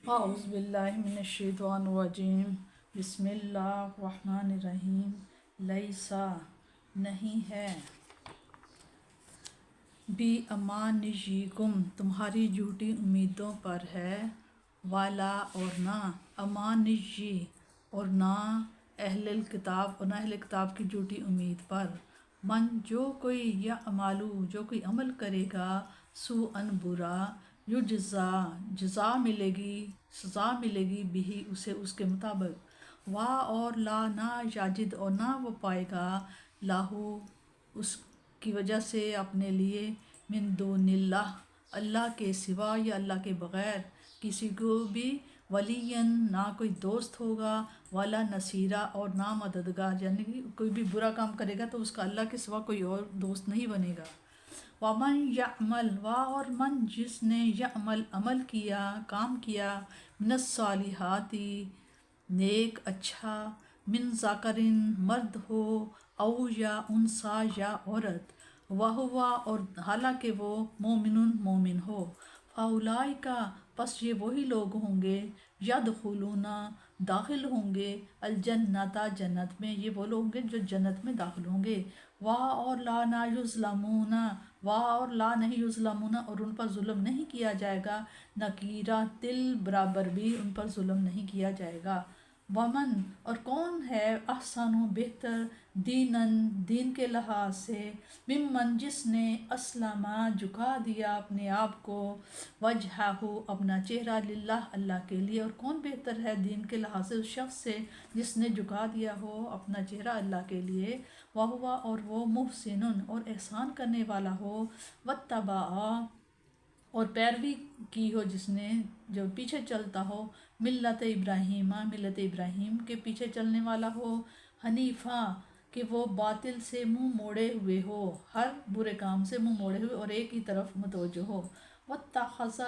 اعوذ باللہ من الشیطان الرجیم بسم اللہ الرحمن الرحیم لیسا نہیں ہے بی امانیکم تمہاری جھوٹی امیدوں پر ہے والا اور نہ امانیی اور نہ اہل کتاب کی جھوٹی امید پر من جو کوئی یا عمالو جو کوئی عمل کرے گا سو ان برا جزا ملے گی سزا ملے گی بھی اسے اس کے مطابق اور لا نہ یاجد اور نہ وہ پائے گا لاہو اس کی وجہ سے اپنے لیے من دون اللہ کے سوا یا اللہ کے بغیر کسی کو بھی ولین نہ کوئی دوست ہوگا والا نصیرہ اور نہ مددگار، یعنی کہ کوئی بھی برا کام کرے گا تو اس کا اللہ کے سوا کوئی اور دوست نہیں بنے گا۔ وَمَن يَعْمَلْ اور من جس نے یعمل عمل کیا کام کیا من الصالحات نیک اچھا من ذکرٍ مرد ہو او یا انسا یا عورت وہوا اور حالانکہ وہ مومن ہو فاولئک پس یہ وہی لوگ ہوں گے یدخلون داخل ہوں گے الجنت جنت میں، یہ وہ لوگ ہوں گے جو جنت میں داخل ہوں گے۔ اور لا نہ یظلمون اور لا نہیں یظلمون اور ان پر ظلم نہیں کیا جائے گا، نکیرہ تل برابر بھی ان پر ظلم نہیں کیا جائے گا۔ ومن اور کون ہے احسن بہتر دین کے لحاظ سے ممن جس نے اسلم جھکا دیا اپنے آپ کو وجہہ اپنا چہرہ للہ اللہ کے لیے، اور کون بہتر ہے دین کے لحاظ سے اس شخص سے جس نے جھکا دیا ہو اپنا چہرہ اللہ کے لیے، وہوا اور وہ محسن اور احسان کرنے والا ہو، واتبع اور پیروی کی ہو جس نے جو پیچھے چلتا ہو ملت ابراہیم کے پیچھے چلنے والا ہو، حنیفہ کہ وہ باطل سے منہ موڑے ہوئے ہو، ہر برے کام سے منہ موڑے ہوئے اور ایک ہی طرف متوجہ ہو، واتخذ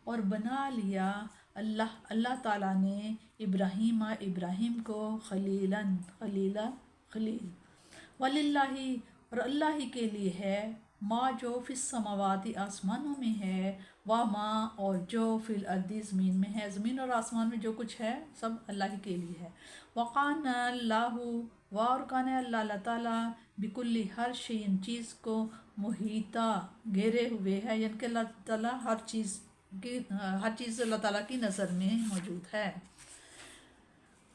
اور بنا لیا اللہ تعالیٰ نے ابراہیم کو خلیل وللہ اور اللہ ہی کے لیے ہے ما جو فی السماوات آسمانوں میں ہے ما اور جو فی الارض زمین میں ہے، زمین اور آسمان میں جو کچھ ہے سب اللہ ہی کے لیے ہے۔ وقان اللہ اور کان اللہ تعالیٰ بکل ہر شیء چیز کو محیطہ گھیرے ہوئے ہے، یعنی کہ اللہ تعالیٰ ہر چیز اللہ تعالیٰ کی نظر میں موجود ہے۔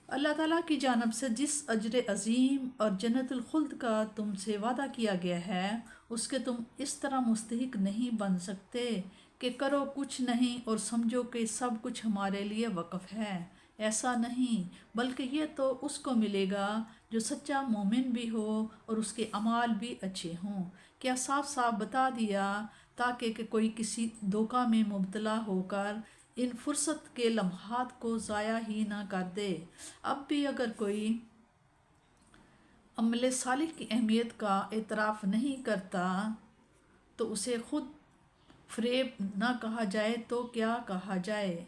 اللہ تعالیٰ کی جانب سے جس اجر عظیم اور جنت الخلد کا تم سے وعدہ کیا گیا ہے اس کے تم اس طرح مستحق نہیں بن سکتے کہ کرو کچھ نہیں اور سمجھو کہ سب کچھ ہمارے لیے وقف ہے، ایسا نہیں، بلکہ یہ تو اس کو ملے گا جو سچا مومن بھی ہو اور اس کے اعمال بھی اچھے ہوں۔ کیا صاف صاف بتا دیا تاکہ کہ کوئی کسی دھوکہ میں مبتلا ہو کر ان فرصت کے لمحات کو ضائع ہی نہ کر دے۔ اب بھی اگر کوئی عمل صالح کی اہمیت کا اعتراف نہیں کرتا تو اسے خود فریب نہ کہا جائے تو کیا کہا جائے؟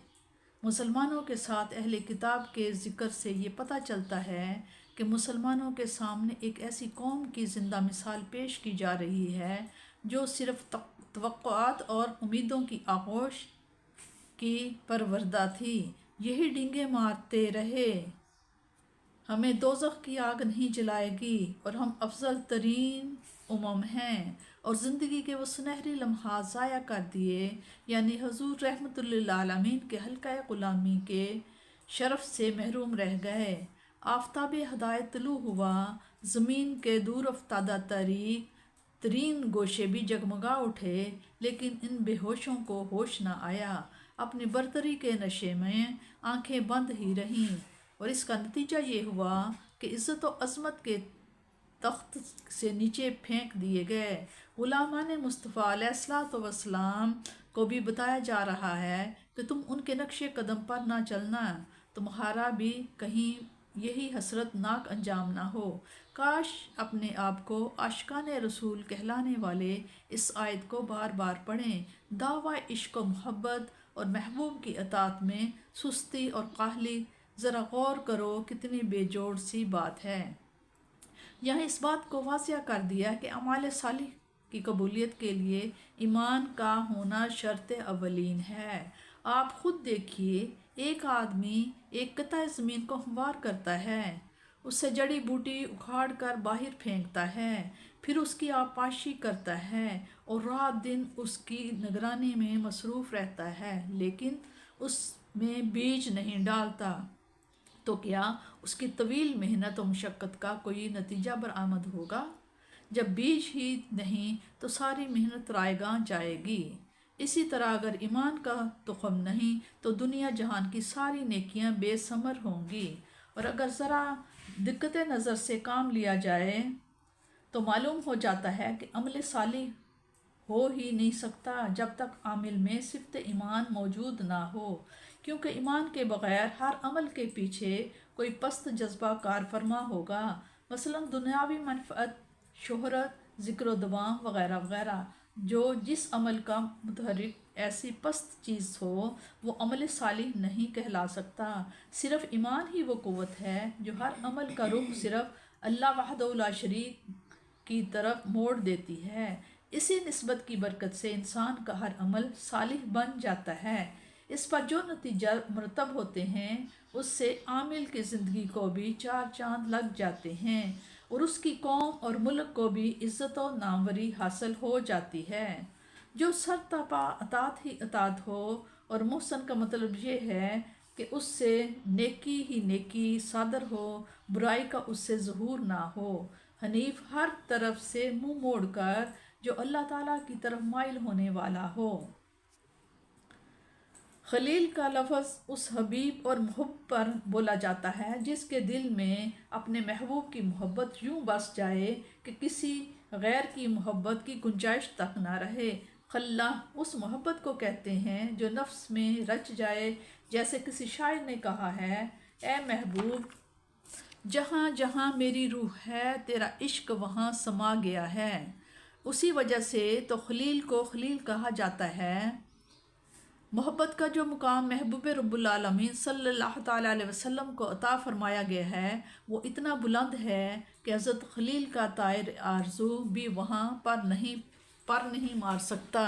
مسلمانوں کے ساتھ اہل کتاب کے ذکر سے یہ پتہ چلتا ہے کہ مسلمانوں کے سامنے ایک ایسی قوم کی زندہ مثال پیش کی جا رہی ہے جو صرف توقعات اور امیدوں کی آغوش کی پروردہ تھی۔ یہی ڈینگے مارتے رہے، ہمیں دوزخ کی آگ نہیں جلائے گی اور ہم افضل ترین ہیں، اور زندگی کے وہ سنہری لمحات ضائع کر دیے، یعنی حضور رحمت للعالمین کے حلقہ غلامی کے شرف سے محروم رہ گئے۔ آفتاب ہدایت طلوع ہوا، زمین کے دور افتادہ ترین گوشے بھی جگمگا اٹھے، لیکن ان بے ہوشوں کو ہوش نہ آیا، اپنی برتری کے نشے میں آنکھیں بند ہی رہیں، اور اس کا نتیجہ یہ ہوا کہ عزت و عظمت کے تخت سے نیچے پھینک دیے گئے۔ غلامان مصطفیٰ علیہ الصلوۃ والسلام کو بھی بتایا جا رہا ہے کہ تم ان کے نقش قدم پر نہ چلنا، تمہارا بھی کہیں یہی حسرت ناک انجام نہ ہو۔ کاش اپنے آپ کو عاشقان رسول کہلانے والے اس آیت کو بار بار پڑھیں۔ دعوی عشق و محبت اور محبوب کی اطاعت میں سستی اور کاہلی، ذرا غور کرو کتنی بے جوڑ سی بات ہے۔ یہاں اس بات کو واضح کر دیا کہ اعمال صالح کی قبولیت کے لیے ایمان کا ہونا شرط اولین ہے۔ آپ خود دیکھیے، ایک آدمی ایک قطع زمین کو ہموار کرتا ہے، اس سے جڑی بوٹی اکھاڑ کر باہر پھینکتا ہے، پھر اس کی آبپاشی کرتا ہے اور رات دن اس کی نگرانی میں مصروف رہتا ہے، لیکن اس میں بیج نہیں ڈالتا، تو کیا اس کی طویل محنت و مشقت کا کوئی نتیجہ برآمد ہوگا؟ جب بیج ہی نہیں تو ساری محنت رائے گاں جائے گی۔ اسی طرح اگر ایمان کا تخم نہیں تو دنیا جہان کی ساری نیکیاں بے ثمر ہوں گی، اور اگر ذرا دقت نظر سے کام لیا جائے تو معلوم ہو جاتا ہے کہ عمل صالح ہو ہی نہیں سکتا جب تک عامل میں صفت ایمان موجود نہ ہو، کیونکہ ایمان کے بغیر ہر عمل کے پیچھے کوئی پست جذبہ کار فرما ہوگا، مثلا دنیاوی منفعت، شہرت، ذکر و دوام وغیرہ وغیرہ۔ جس عمل کا متحرک ایسی پست چیز ہو وہ عمل صالح نہیں کہلا سکتا۔ صرف ایمان ہی وہ قوت ہے جو ہر عمل کا رخ صرف اللہ وحدہ لا شریک کی طرف موڑ دیتی ہے۔ اسی نسبت کی برکت سے انسان کا ہر عمل صالح بن جاتا ہے۔ اس پر جو نتیجہ مرتب ہوتے ہیں اس سے عامل کی زندگی کو بھی چار چاند لگ جاتے ہیں، اور اس کی قوم اور ملک کو بھی عزت و ناموری حاصل ہو جاتی ہے۔ جو سرتپا اطاعت ہی اطاعت ہو، اور محسن کا مطلب یہ ہے کہ اس سے نیکی ہی نیکی صادر ہو، برائی کا اس سے ظہور نہ ہو، حنیف ہر طرف سے منہ موڑ کر جو اللہ تعالیٰ کی طرف مائل ہونے والا ہو۔ خلیل کا لفظ اس حبیب اور محب پر بولا جاتا ہے جس کے دل میں اپنے محبوب کی محبت یوں بس جائے کہ کسی غیر کی محبت کی گنجائش تک نہ رہے۔ خلہ اس محبت کو کہتے ہیں جو نفس میں رچ جائے، جیسے کسی شاعر نے کہا ہے، اے محبوب جہاں جہاں میری روح ہے تیرا عشق وہاں سما گیا ہے۔ اسی وجہ سے تو خلیل کو خلیل کہا جاتا ہے۔ محبت کا جو مقام محبوب رب العالمین صلی اللہ تعالیٰ علیہ وسلم کو عطا فرمایا گیا ہے وہ اتنا بلند ہے کہ حضرت خلیل کا طائر آرزو بھی وہاں پر نہیں مار سکتا۔